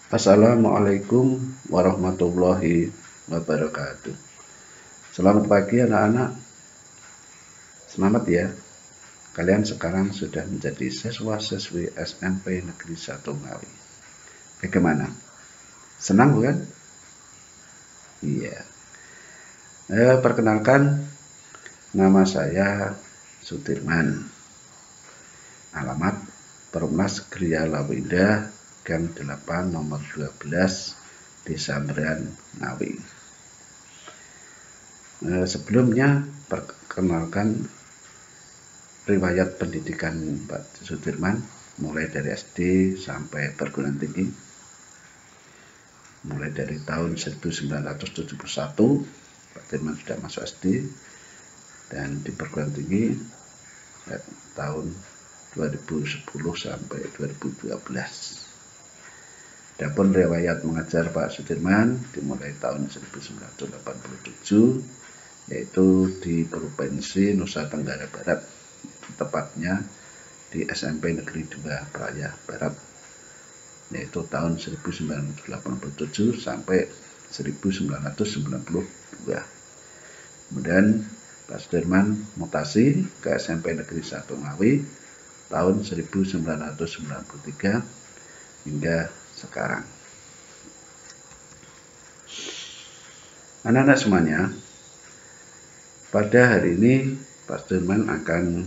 Assalamualaikum warahmatullahi wabarakatuh. Selamat pagi anak-anak. Semangat ya. Kalian sekarang sudah menjadi siswa-siswi SMP Negeri 1 Ngawi. Bagaimana? Senang bukan? Iya. Perkenalkan, nama saya Sudirman. Alamat Perumnas Gria Lawindah Gang 8 nomor 12 Desa Merian Ngawi. Sebelumnya perkenalkan riwayat pendidikan Pak Sudirman mulai dari SD sampai perguruan tinggi. Mulai dari tahun 1971 Pak Sudirman sudah masuk SD, dan di perguruan tinggi tahun 2010 sampai 2012. Adapun riwayat mengajar Pak Sudirman dimulai tahun 1987, yaitu di Provinsi Nusa Tenggara Barat, tepatnya di SMP Negeri 2 Praia Barat, yaitu tahun 1987 sampai 1992. Kemudian Pak Sudirman mutasi ke SMP Negeri 1 Ngawi tahun 1993 hingga sekarang. Anak-anak semuanya, pada hari ini Pak Sudirman akan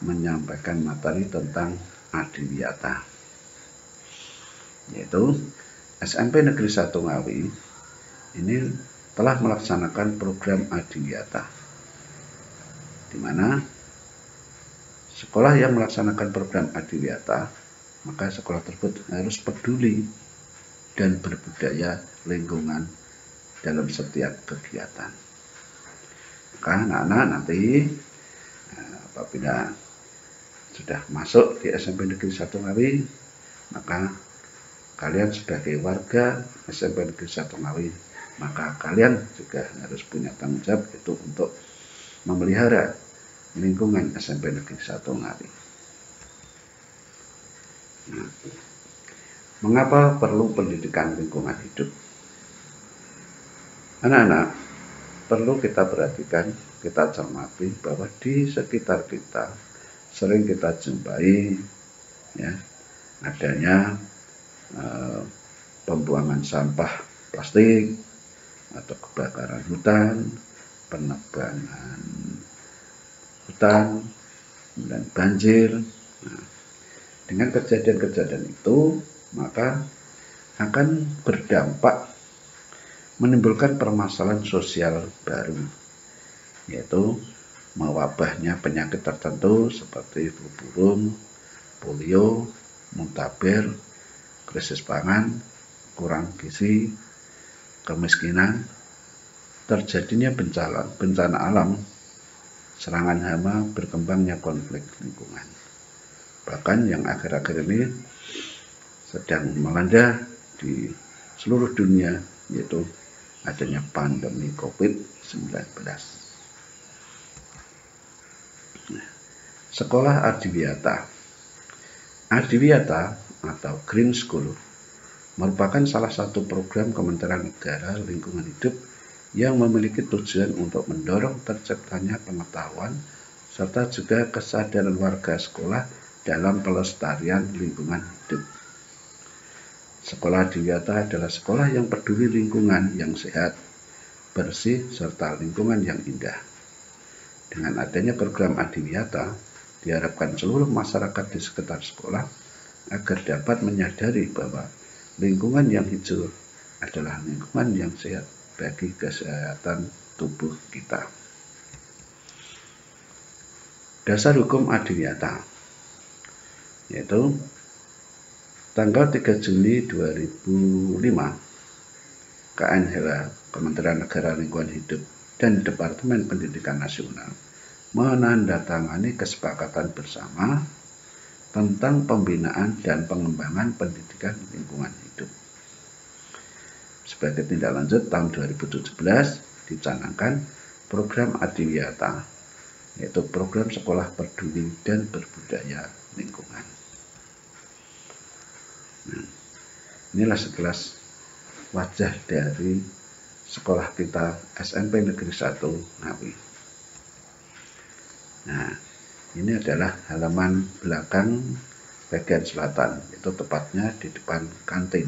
menyampaikan materi tentang adiwiyata, yaitu SMP Negeri 1 Ngawi ini telah melaksanakan program adiwiyata, di mana sekolah yang melaksanakan program adiwiyata, maka sekolah tersebut harus peduli dan berbudaya lingkungan dalam setiap kegiatan. Maka anak-anak nanti apabila sudah masuk di SMP Negeri 1 Ngawi, maka kalian sebagai warga SMP Negeri 1 Ngawi, maka kalian juga harus punya tanggung jawab, itu untuk memelihara lingkungan SMP Negeri 1 Ngawi. Mengapa perlu pendidikan lingkungan hidup? Anak-anak, perlu kita perhatikan, kita cermati bahwa di sekitar kita sering kita jumpai ya, adanya pembuangan sampah plastik atau kebakaran hutan, penebangan hutan, dan banjir. Dengan kejadian-kejadian itu, maka akan berdampak menimbulkan permasalahan sosial baru, yaitu mewabahnya penyakit tertentu seperti flu burung, polio, muntaber, krisis pangan, kurang gizi, kemiskinan, terjadinya bencana alam, serangan hama, berkembangnya konflik lingkungan. Bahkan yang akhir-akhir ini sedang melanda di seluruh dunia, yaitu adanya pandemi COVID-19. Sekolah adiwiyata. Adiwiyata atau Green School merupakan salah satu program Kementerian Negara Lingkungan Hidup yang memiliki tujuan untuk mendorong terciptanya pengetahuan serta juga kesadaran warga sekolah dalam pelestarian lingkungan hidup. Sekolah adiwiyata adalah sekolah yang peduli lingkungan yang sehat, bersih, serta lingkungan yang indah. Dengan adanya program adiwiyata, diharapkan seluruh masyarakat di sekitar sekolah agar dapat menyadari bahwa lingkungan yang hijau adalah lingkungan yang sehat bagi kesehatan tubuh kita. Dasar hukum adiwiyata, yaitu tanggal 3 Juni 2005, KNHW, Kementerian Negara Lingkungan Hidup dan Departemen Pendidikan Nasional menandatangani kesepakatan bersama tentang pembinaan dan pengembangan pendidikan lingkungan hidup. Sebagai tindak lanjut, tahun 2017 dicanangkan program adiwiyata, yaitu program sekolah peduli dan berbudaya lingkungan. Inilah sekilas wajah dari sekolah kita SMP Negeri 1 Ngawi. Nah, ini adalah halaman belakang bagian selatan, itu tepatnya di depan kantin.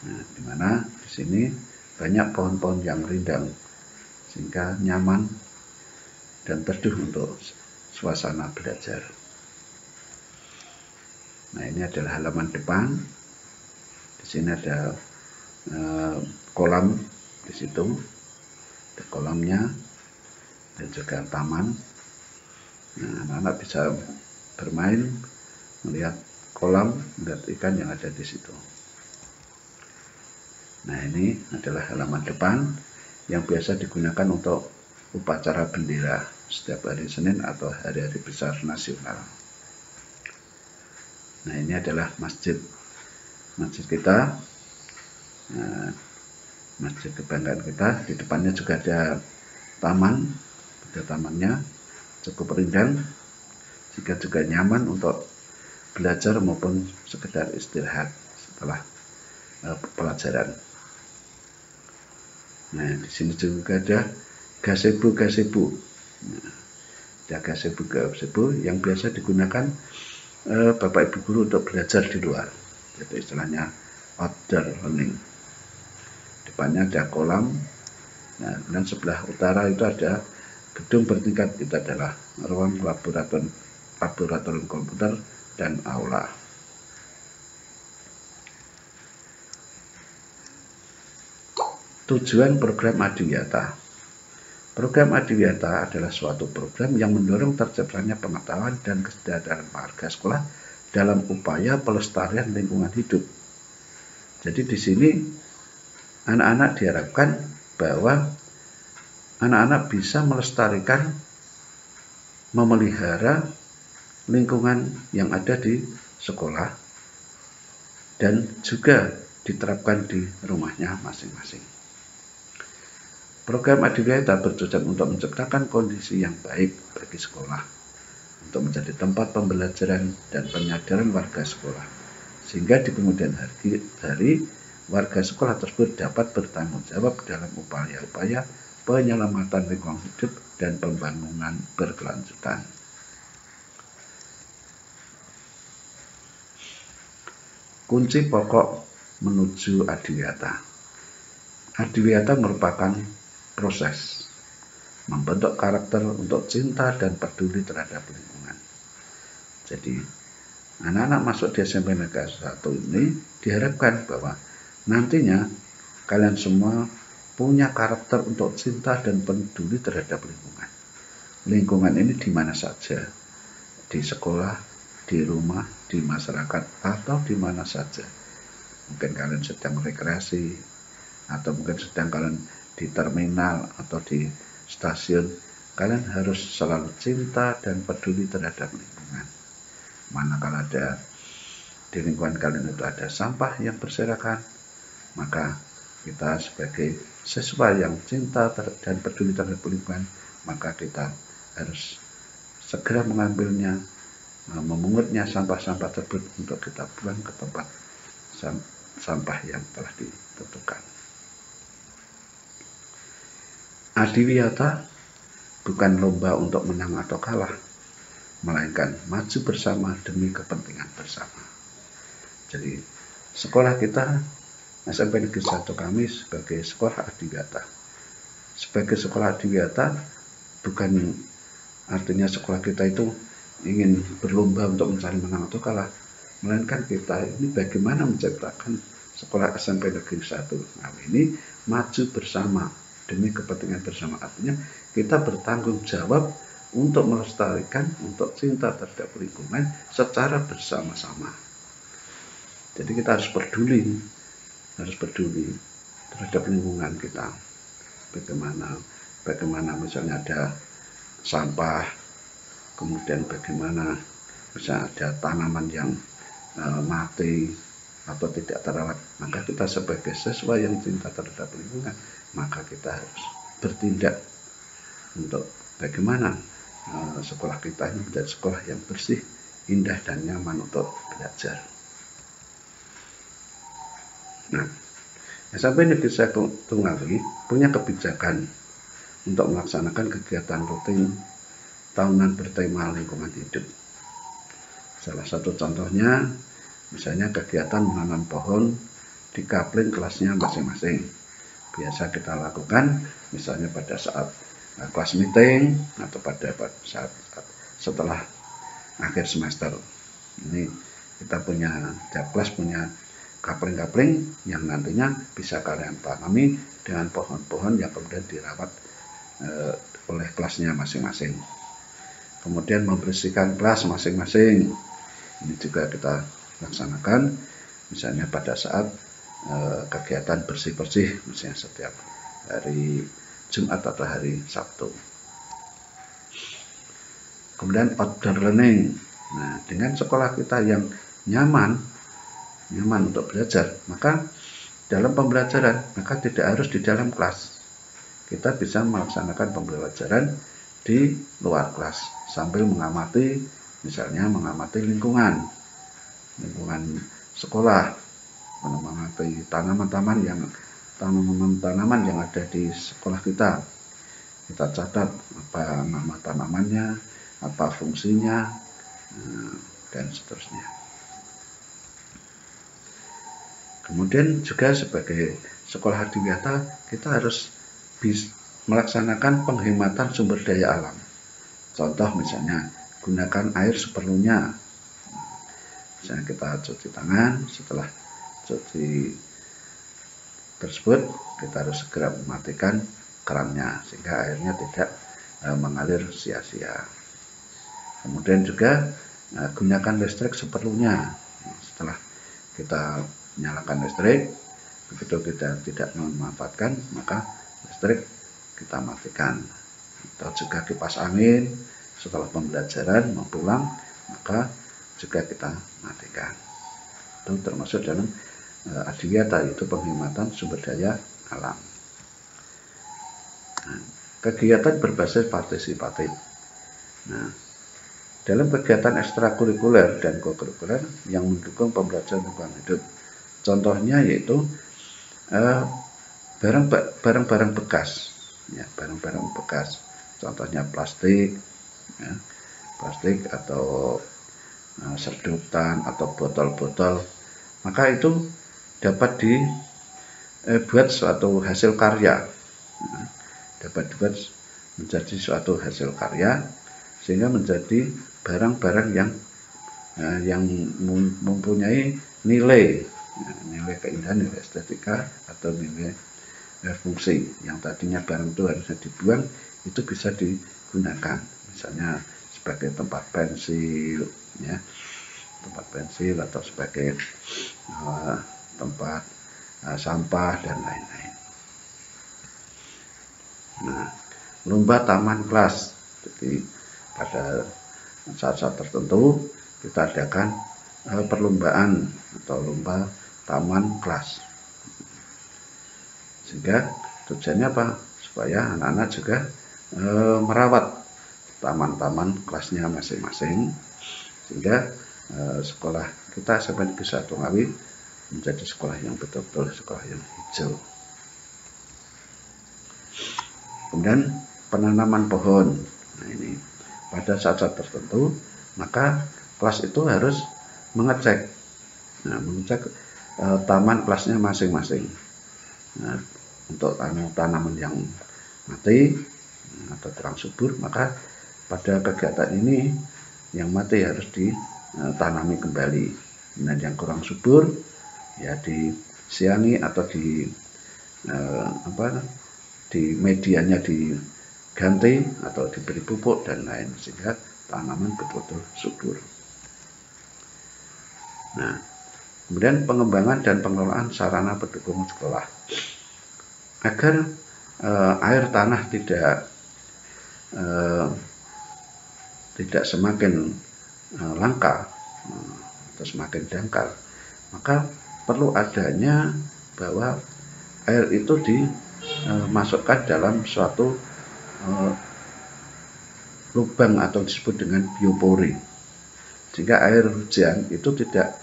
Nah, di mana di sini banyak pohon-pohon yang rindang sehingga nyaman dan teduh untuk suasana belajar. Nah, ini adalah halaman depan. Di sini ada kolam di situ, ada kolamnya dan juga taman. Nah, anak-anak bisa bermain, melihat kolam, melihat ikan yang ada di situ. Nah, ini adalah halaman depan yang biasa digunakan untuk upacara bendera setiap hari Senin atau hari-hari besar nasional. Nah, ini adalah masjid kita, nah, masjid kebanggaan kita. Di depannya juga ada taman, ada tamannya cukup rindang, jika juga nyaman untuk belajar maupun sekedar istirahat setelah pelajaran. Nah, di sini juga ada gazebo. Nah, ada gazebo yang biasa digunakan Bapak Ibu guru untuk belajar di luar, yaitu istilahnya outdoor learning. Depannya ada kolam. Nah, dan sebelah utara itu ada gedung bertingkat, itu adalah ruang laboratorium komputer dan aula. Tujuan program Adiwiyata. Program Adiwiyata adalah suatu program yang mendorong terciptanya pengetahuan dan kesejahteraan warga sekolah dalam upaya pelestarian lingkungan hidup. Jadi di sini anak-anak diharapkan bahwa anak-anak bisa melestarikan, memelihara lingkungan yang ada di sekolah dan juga diterapkan di rumahnya masing-masing. Program Adiwiyata bertujuan untuk menciptakan kondisi yang baik bagi sekolah, untuk menjadi tempat pembelajaran dan penyadaran warga sekolah, sehingga di kemudian hari warga sekolah tersebut dapat bertanggung jawab dalam upaya-upaya penyelamatan lingkungan hidup dan pembangunan berkelanjutan. Kunci pokok menuju Adiwiyata. Adiwiyata merupakan proses membentuk karakter untuk cinta dan peduli terhadap lingkungan. Jadi, anak-anak masuk di SMP Negeri 1 ini diharapkan bahwa nantinya kalian semua punya karakter untuk cinta dan peduli terhadap lingkungan. Lingkungan ini di mana saja, di sekolah, di rumah, di masyarakat, atau di mana saja. Mungkin kalian sedang rekreasi, atau mungkin sedang kalian di terminal atau di stasiun, kalian harus selalu cinta dan peduli terhadap lingkungan. Manakala ada di lingkungan kalian itu ada sampah yang berserakan, maka kita sebagai siswa yang cinta dan peduli terhadap lingkungan, maka kita harus segera mengambilnya, memungutnya sampah-sampah tersebut untuk kita buang ke tempat sampah yang telah ditentukan. Adiwiyata bukan lomba untuk menang atau kalah, melainkan maju bersama demi kepentingan bersama. Jadi sekolah kita SMP Negeri 1 kami sebagai sekolah Adiwiyata. Sebagai sekolah Adiwiyata bukan artinya sekolah kita itu ingin berlomba untuk mencari menang atau kalah, melainkan kita ini bagaimana menciptakan sekolah SMP Negeri 1 Ngawi ini maju bersama demi kepentingan bersama. Artinya kita bertanggung jawab untuk melestarikan, untuk cinta terhadap lingkungan secara bersama-sama. Jadi kita harus peduli terhadap lingkungan kita. Bagaimana misalnya ada sampah, kemudian bagaimana bisa ada tanaman yang mati atau tidak terawat, maka kita sebagai siswa yang cinta terhadap lingkungan, maka kita harus bertindak untuk bagaimana sekolah kita ini menjadi sekolah yang bersih, indah, dan nyaman untuk belajar. SMP Negeri 1 Ngawi punya kebijakan untuk melaksanakan kegiatan rutin tahunan bertema lingkungan hidup. Salah satu contohnya misalnya kegiatan menanam pohon di kapling kelasnya masing-masing. Biasa kita lakukan misalnya pada saat kelas meeting atau pada saat setelah akhir semester. Ini kita punya tiap kelas punya kapling-kapling yang nantinya bisa kalian tanami dengan pohon-pohon yang kemudian dirawat oleh kelasnya masing-masing. Kemudian membersihkan kelas masing-masing. Ini juga kita laksanakan misalnya pada saat kegiatan bersih-bersih misalnya setiap hari Jumat atau hari Sabtu. Kemudian outdoor learning. Nah, dengan sekolah kita yang nyaman untuk belajar, maka dalam pembelajaran maka tidak harus di dalam kelas. Kita bisa melaksanakan pembelajaran di luar kelas sambil mengamati, misalnya mengamati lingkungan sekolah, mengamati tanaman-tanaman yang ada di sekolah kita. Kita catat apa nama tanamannya, apa fungsinya, dan seterusnya. Kemudian juga sebagai sekolah adiwiyata kita harus melaksanakan penghematan sumber daya alam. Contoh misalnya gunakan air seperlunya. Misalnya kita cuci tangan, setelah cuci tersebut kita harus segera mematikan kerannya sehingga airnya tidak mengalir sia-sia. Kemudian juga gunakan listrik seperlunya. Setelah kita nyalakan listrik, begitu kita tidak memanfaatkan maka listrik kita matikan. Atau juga kipas angin setelah pembelajaran mau pulang maka juga kita matikan. Itu termasuk dalam adiwiyata, yaitu penghematan sumber daya alam. Nah, kegiatan berbasis partisipatif. Nah, dalam kegiatan ekstrakurikuler dan kokurikuler yang mendukung pembelajaran lingkungan hidup, contohnya yaitu barang-barang bekas, ya, barang-barang bekas. Contohnya plastik, ya, plastik atau sedotan atau botol-botol, maka itu dapat dibuat suatu hasil karya, dapat dibuat menjadi suatu hasil karya sehingga menjadi barang-barang yang mempunyai nilai keindahan, nilai estetika atau nilai fungsi. Yang tadinya barang itu harusnya dibuang, itu bisa digunakan, misalnya sebagai tempat pensil, ya, tempat pensil atau sebagai tempat sampah dan lain-lain. Nah, lomba taman kelas. Jadi pada saat-saat tertentu kita adakan perlombaan atau lomba taman kelas. Sehingga tujuannya apa? Supaya anak-anak juga merawat taman-taman kelasnya masing-masing, sehingga sekolah kita SMP Negeri 1 Ngawi menjadi sekolah yang betul-betul sekolah yang hijau. Kemudian penanaman pohon. Nah, ini pada saat-saat tertentu maka kelas itu harus mengecek taman kelasnya masing-masing. Nah, untuk tanaman yang mati atau kurang subur, maka pada kegiatan ini yang mati harus ditanami kembali. Dan yang kurang subur ya disiangi atau di medianya diganti atau diberi pupuk dan lain sehingga tanaman betul-betul subur. Nah, kemudian pengembangan dan pengelolaan sarana pendukung sekolah agar air tanah tidak semakin langka atau semakin dangkal, maka perlu adanya bahwa air itu dimasukkan dalam suatu lubang atau disebut dengan biopori, sehingga air hujan itu tidak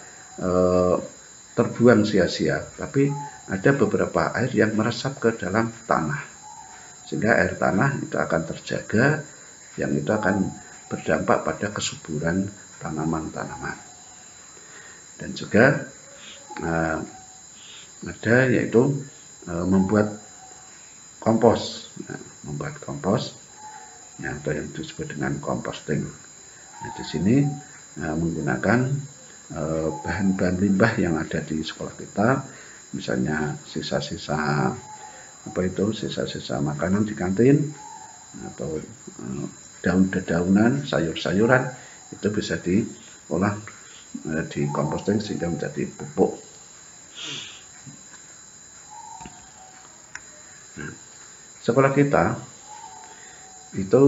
terbuang sia-sia, tapi ada beberapa air yang meresap ke dalam tanah, sehingga air tanah itu akan terjaga, yang itu akan berdampak pada kesuburan tanaman-tanaman. Dan juga ada yaitu membuat kompos, membuat kompos atau yang disebut dengan composting. Nah, di sini menggunakan bahan-bahan limbah yang ada di sekolah kita, misalnya sisa-sisa sisa-sisa makanan di kantin atau daun-dedaunan, sayur-sayuran, itu bisa diolah di composting sehingga menjadi pupuk. Nah, sekolah kita itu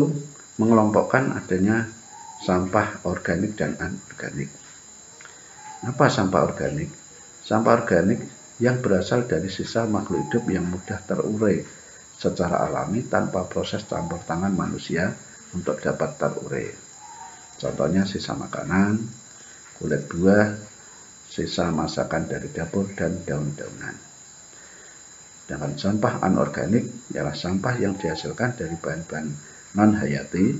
mengelompokkan adanya sampah organik dan anorganik. Apa sampah organik? Sampah organik yang berasal dari sisa makhluk hidup yang mudah terurai secara alami tanpa proses campur tangan manusia untuk dapat terurai. Contohnya sisa makanan, kulit buah, sisa masakan dari dapur, dan daun-daunan. Sedangkan sampah anorganik ialah sampah yang dihasilkan dari bahan-bahan non-hayati,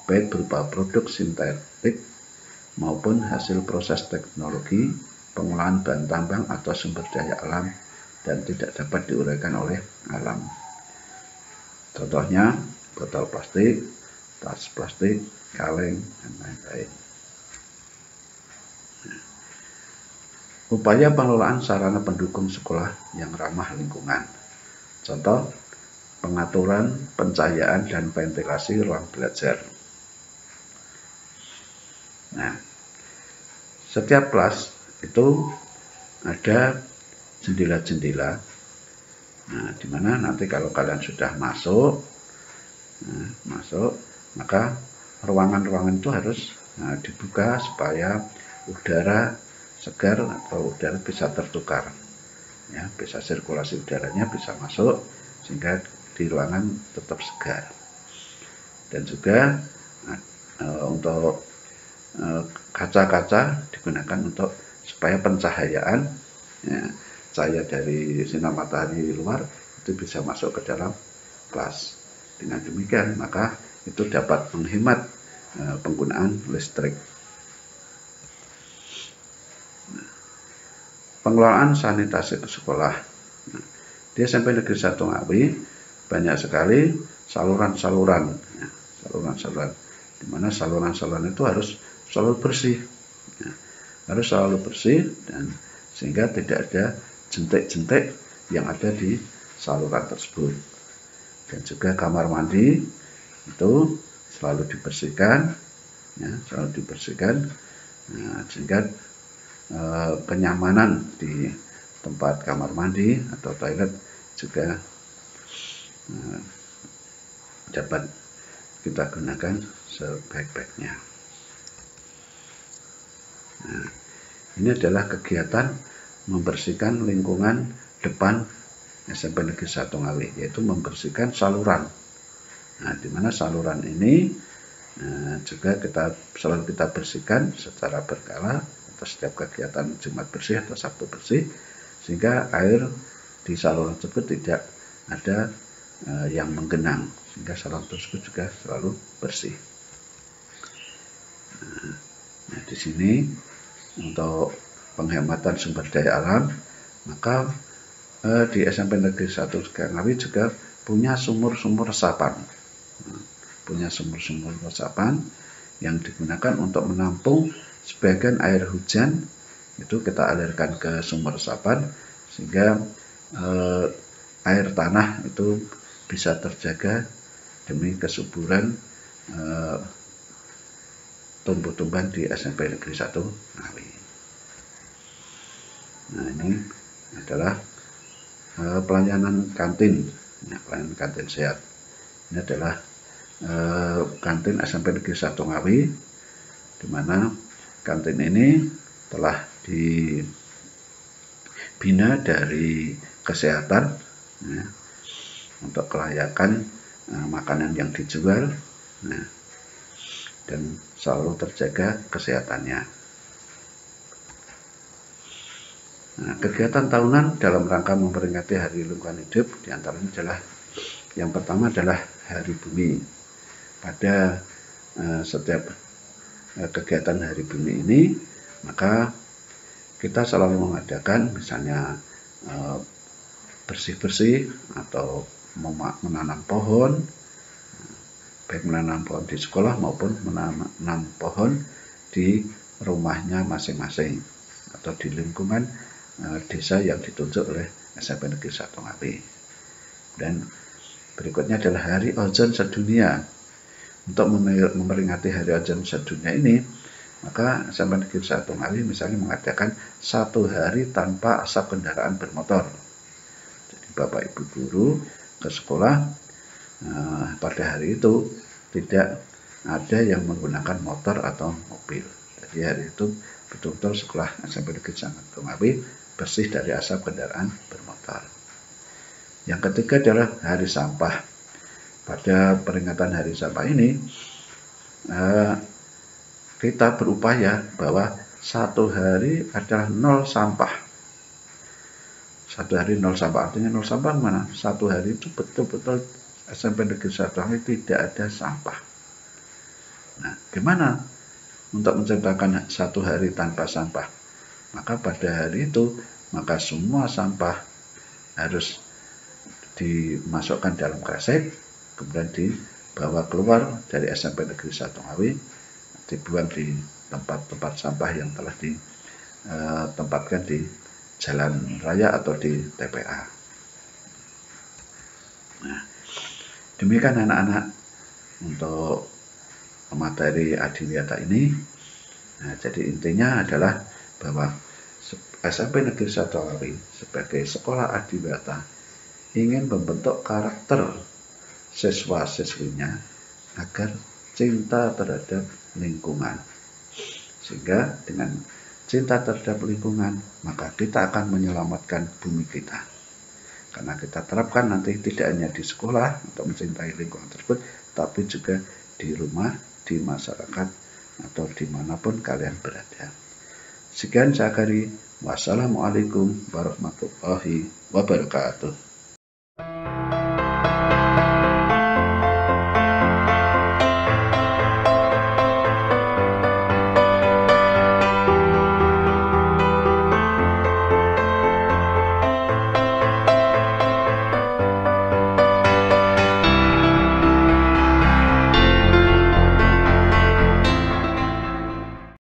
baik berupa produk sintetik maupun hasil proses teknologi, pengolahan bahan tambang atau sumber daya alam, dan tidak dapat diuraikan oleh alam. Contohnya botol plastik, tas plastik, kaleng, dan lain-lain. Upaya pengelolaan sarana pendukung sekolah yang ramah lingkungan. Contoh, pengaturan pencahayaan dan ventilasi ruang belajar. Nah, setiap kelas itu ada jendela-jendela. Nah, dimana nanti kalau kalian sudah masuk, maka ruangan-ruangan itu harus dibuka supaya udara segar atau udara bisa tertukar, ya, bisa sirkulasi udaranya bisa masuk sehingga di ruangan tetap segar. Dan juga untuk kaca-kaca digunakan untuk supaya pencahayaan, ya, cahaya dari sinar matahari luar itu bisa masuk ke dalam kelas. Dengan demikian maka itu dapat menghemat penggunaan listrik. Pengelolaan sanitasi ke sekolah. Nah, di SMP Negeri 1 Ngawi banyak sekali saluran-saluran, ya, saluran-saluran, di mana saluran-saluran itu harus selalu bersih, ya, harus selalu bersih, dan sehingga tidak ada jentik-jentik yang ada di saluran tersebut. Dan juga kamar mandi itu selalu dibersihkan, ya, selalu dibersihkan, nah, sehingga kenyamanan di tempat kamar mandi atau toilet juga dapat kita gunakan sebaik-baiknya. Nah, ini adalah kegiatan membersihkan lingkungan depan SMP Negeri 1 Ngawi, yaitu membersihkan saluran. Nah, di mana saluran ini juga selalu kita bersihkan secara berkala atau setiap kegiatan Jumat bersih atau Sabtu bersih, sehingga air di saluran tersebut tidak ada yang menggenang, sehingga saluran tersebut juga selalu bersih. Nah, di sini untuk penghematan sumber daya alam, maka di SMP Negeri 1 Ngawi juga punya sumur-sumur resapan. Punya sumur-sumur resapan yang digunakan untuk menampung sebagian air hujan, itu kita alirkan ke sumur resapan sehingga air tanah itu bisa terjaga demi kesuburan tumbuh-tumbuhan di SMP Negeri 1 Ngawi. Nah, ini adalah pelayanan kantin, ya, pelayanan kantin sehat. Ini adalah kantin SMP Negeri 1 Ngawi, di mana kantin ini telah dibina dari kesehatan, ya, untuk kelayakan makanan yang dijual, ya, dan selalu terjaga kesehatannya. Nah, kegiatan tahunan dalam rangka memperingati Hari Lingkungan Hidup diantaranya adalah yang pertama adalah Hari Bumi. Pada setiap kegiatan Hari Bumi ini, maka kita selalu mengadakan misalnya bersih-bersih atau menanam pohon, baik menanam pohon di sekolah maupun menanam pohon di rumahnya masing-masing atau di lingkungan desa yang ditunjuk oleh SMP Negeri 1 Ngawi. Dan berikutnya adalah Hari Ozon Sedunia. Untuk memperingati Hari Ozon Sedunia ini, maka SMP Negeri 1 Ngawi misalnya mengadakan 1 hari tanpa asap kendaraan bermotor. Jadi Bapak Ibu guru ke sekolah pada hari itu tidak ada yang menggunakan motor atau mobil. Jadi hari itu betul-betul sekolah SMP Negeri 1 Ngawi bersih dari asap kendaraan bermotor. Yang ketiga adalah Hari Sampah. Pada peringatan Hari Sampah ini, kita berupaya bahwa 1 hari adalah 0 sampah. 1 hari 0 sampah, artinya 0 sampah mana? 1 hari itu betul-betul SMP Negeri 1 Ngawi tidak ada sampah. Nah, gimana untuk menciptakan 1 hari tanpa sampah? Maka pada hari itu, maka semua sampah harus dimasukkan dalam kresek, kemudian dibawa keluar dari SMP Negeri 1 Ngawi, dibuang di tempat-tempat sampah yang telah ditempatkan di jalan raya atau di TPA. Nah, demikian anak-anak untuk materi adiwiyata ini. Nah, jadi intinya adalah bahwa SMP Negeri 1 Ngawi sebagai sekolah adiwiyata ingin membentuk karakter siswa-siswinya agar cinta terhadap lingkungan. Sehingga dengan cinta terhadap lingkungan, maka kita akan menyelamatkan bumi kita. Karena kita terapkan nanti tidak hanya di sekolah untuk mencintai lingkungan tersebut, tapi juga di rumah, di masyarakat, atau dimanapun kalian berada. Sekian saya akhiri. Wassalamualaikum warahmatullahi wabarakatuh.